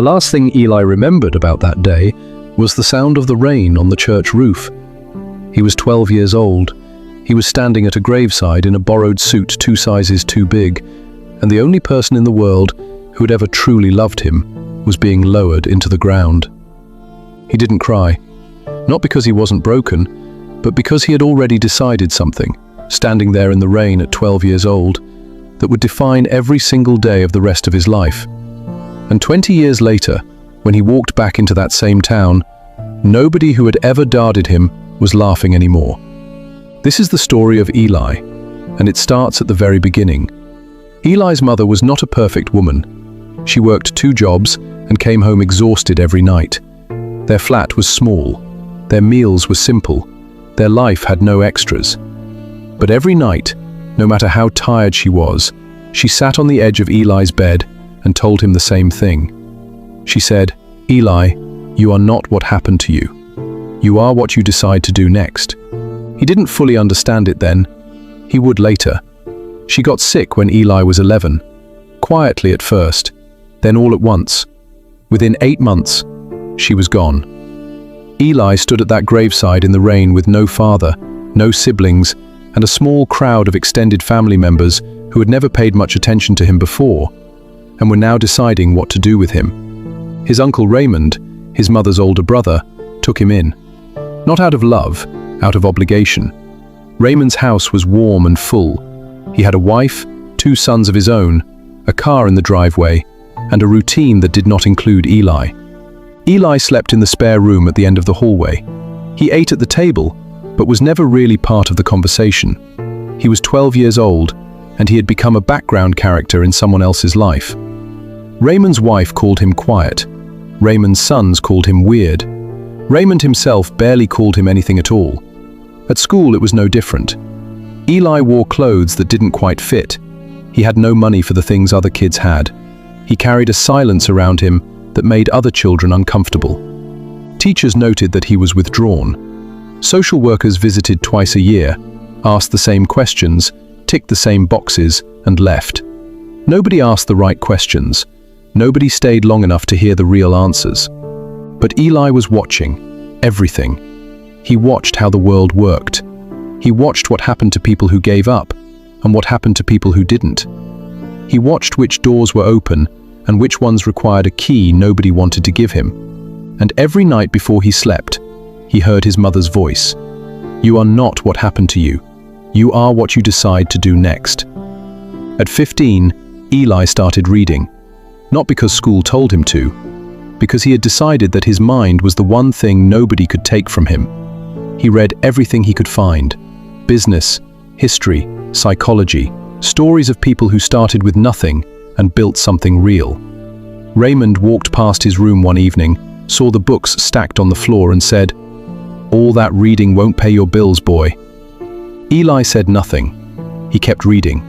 The last thing Eli remembered about that day was the sound of the rain on the church roof. He was 12 years old. He was standing at a graveside in a borrowed suit 2 sizes too big, and the only person in the world who had ever truly loved him was being lowered into the ground. He didn't cry, not because he wasn't broken, but because he had already decided something, standing there in the rain at 12 years old, that would define every single day of the rest of his life. And 20 years later, when he walked back into that same town, nobody who had ever doubted him was laughing anymore. This is the story of Eli, and it starts at the very beginning. Eli's mother was not a perfect woman. She worked 2 jobs and came home exhausted every night. Their flat was small. Their meals were simple. Their life had no extras. But every night, no matter how tired she was, she sat on the edge of Eli's bed and told him the same thing. She said, "Eli, you are not what happened to you. You are what you decide to do next." He didn't fully understand it then. He would later. She got sick when Eli was 11, quietly at first, then all at once. Within 8 months, she was gone. Eli stood at that graveside in the rain with no father, no siblings, and a small crowd of extended family members who had never paid much attention to him before, and were now deciding what to do with him. His uncle Raymond, his mother's older brother, took him in. Not out of love, out of obligation. Raymond's house was warm and full. He had a wife, 2 sons of his own, a car in the driveway, and a routine that did not include Eli. Eli slept in the spare room at the end of the hallway. He ate at the table, but was never really part of the conversation. He was 12 years old, and he had become a background character in someone else's life. Raymond's wife called him quiet. Raymond's sons called him weird. Raymond himself barely called him anything at all. At school it was no different. Eli wore clothes that didn't quite fit. He had no money for the things other kids had. He carried a silence around him that made other children uncomfortable. Teachers noted that he was withdrawn. Social workers visited twice a year, asked the same questions, ticked the same boxes, and left. Nobody asked the right questions. Nobody stayed long enough to hear the real answers. But Eli was watching everything. He watched how the world worked. He watched what happened to people who gave up and what happened to people who didn't. He watched which doors were open and which ones required a key nobody wanted to give him. And every night before he slept, he heard his mother's voice. "You are not what happened to you. You are what you decide to do next." At 15, Eli started reading. Not because school told him to, because he had decided that his mind was the one thing nobody could take from him. He read everything he could find: business, history, psychology, stories of people who started with nothing and built something real. Raymond walked past his room one evening, saw the books stacked on the floor and said, "All that reading won't pay your bills, boy." Eli said nothing. He kept reading.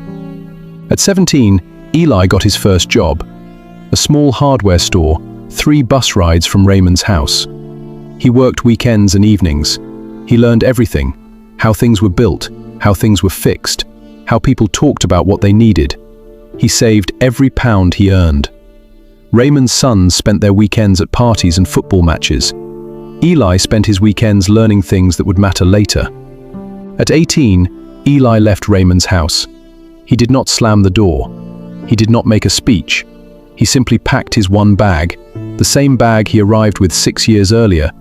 At 17, Eli got his first job. A small hardware store, 3 bus rides from Raymond's house. He worked weekends and evenings. He learned everything: how things were built, how things were fixed, how people talked about what they needed. He saved every pound he earned. Raymond's sons spent their weekends at parties and football matches. Eli spent his weekends learning things that would matter later. At 18, Eli left Raymond's house. He did not slam the door. He did not make a speech. He simply packed his one bag, the same bag he arrived with 6 years earlier,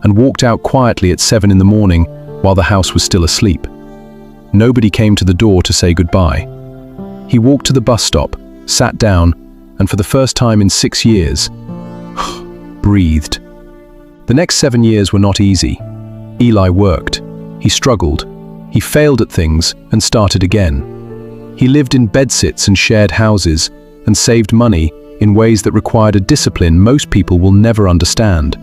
and walked out quietly at 7 in the morning while the house was still asleep. Nobody came to the door to say goodbye. He walked to the bus stop, sat down, and for the first time in 6 years, breathed. The next 7 years were not easy. Eli worked. He struggled. He failed at things and started again. He lived in bedsits and shared houses and saved money in ways that required a discipline most people will never understand.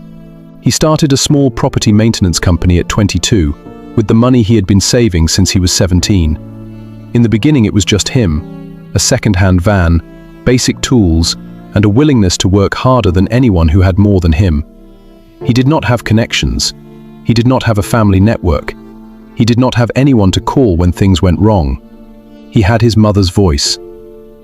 He started a small property maintenance company at 22 with the money he had been saving since he was 17. In the beginning it was just him, a second-hand van, basic tools, and a willingness to work harder than anyone who had more than him. He did not have connections. He did not have a family network. He did not have anyone to call when things went wrong. He had his mother's voice,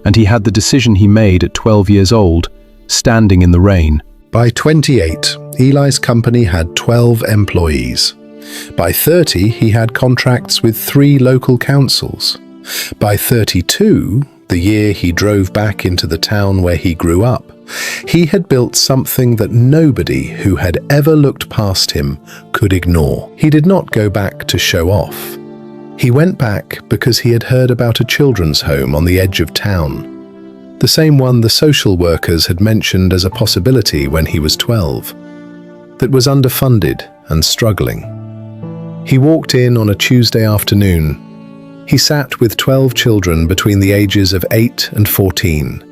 and he had the decision he made at 12 years old standing in the rain. By 28, Eli's company had 12 employees. By 30, he had contracts with 3 local councils. By 32, the year he drove back into the town where he grew up, he had built something that nobody who had ever looked past him could ignore. He did not go back to show off. He went back because he had heard about a children's home on the edge of town, the same one the social workers had mentioned as a possibility when he was 12, that was underfunded and struggling. He walked in on a Tuesday afternoon. He sat with 12 children between the ages of 8 and 14.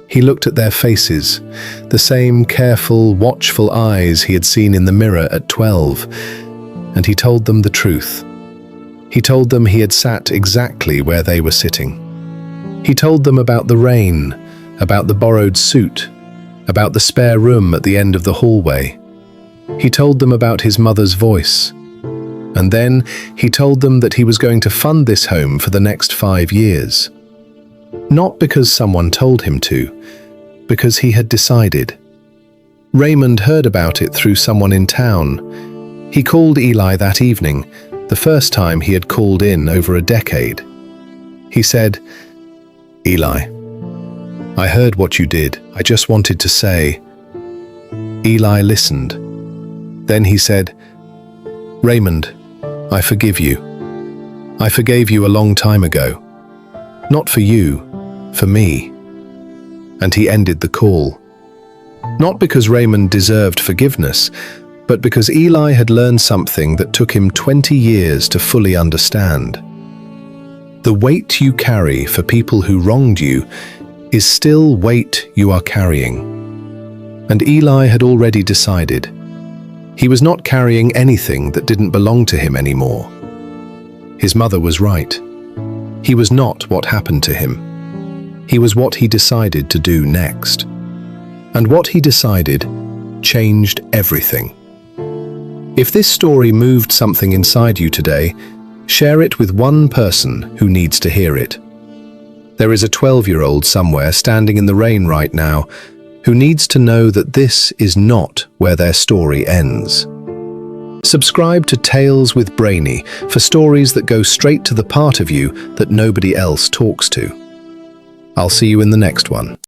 He looked at their faces, the same careful, watchful eyes he had seen in the mirror at 12, and he told them the truth. He told them he had sat exactly where they were sitting. He told them about the rain, about the borrowed suit, about the spare room at the end of the hallway. He told them about his mother's voice. And then he told them that he was going to fund this home for the next 5 years. Not because someone told him to, because he had decided. Raymond heard about it through someone in town. He called Eli that evening, the first time he had called in over a decade. He said, "Eli, I heard what you did. I just wanted to say." Eli listened. Then he said, "Raymond, I forgive you. I forgave you a long time ago. Not for you, for me." And he ended the call. Not because Raymond deserved forgiveness, but because Eli had learned something that took him 20 years to fully understand. The weight you carry for people who wronged you is still weight you are carrying. And Eli had already decided. He was not carrying anything that didn't belong to him anymore. His mother was right. He was not what happened to him. He was what he decided to do next. And what he decided changed everything. If this story moved something inside you today, share it with one person who needs to hear it. There is a 12-year-old somewhere standing in the rain right now who needs to know that this is not where their story ends. Subscribe to Tales with Brainy for stories that go straight to the part of you that nobody else talks to. I'll see you in the next one.